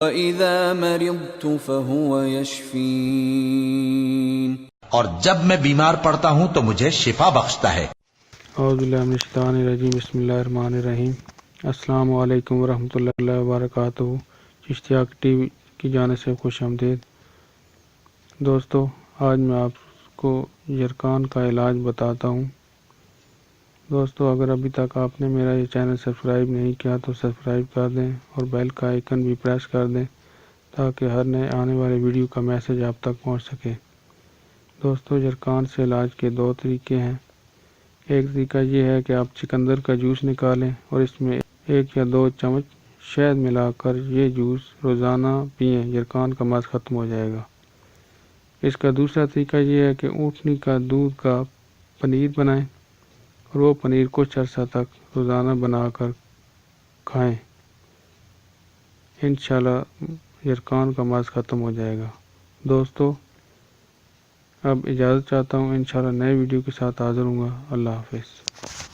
وَإِذَا مَرِضْتُ فَهُوَ يَشْفِينِ اور جب میں بیمار پڑتا ہوں تو مجھے شفا بخشتا ہے۔ اعوذ باللہ من الشیطان الرجیم، بسم اللہ الرحمن الرحیم۔ السلام علیکم ورحمۃ اللہ وبرکاتہ۔ چشتیہ ٹی وی کی جانب سے خوش آمدید۔ دوستو، آج میں آپ کو یرکان کا علاج بتاتا ہوں۔ دوستو، اگر ابھی تک آپ نے میرا یہ چینل سبسکرائب نہیں کیا تو سبسکرائب کر دیں اور بیل کا آئیکن بھی پریس کر دیں تاکہ ہر نئے آنے والے ویڈیو کا میسج آپ تک پہنچ سکے۔ دوستو، یرکان سے علاج کے دو طریقے ہیں۔ ایک طریقہ یہ ہے کہ آپ چقندر کا جوس نکالیں اور اس میں 1 یا 2 چمچ شہد ملا کر یہ جوس روزانہ پئیں، یرکان کا مرض ختم ہو جائے گا۔ اس کا دوسرا طریقہ یہ ہے کہ اونٹنی کا دودھ کا پنیر بنائیں اور وہ پنیر کچھ عرصہ تک روزانہ بنا کر کھائیں، انشاءاللہ یرکان کا مرض ختم ہو جائے گا۔ دوستو، اب اجازت چاہتا ہوں، انشاءاللہ نئے ویڈیو کے ساتھ حاضر ہوں گا۔ اللہ حافظ۔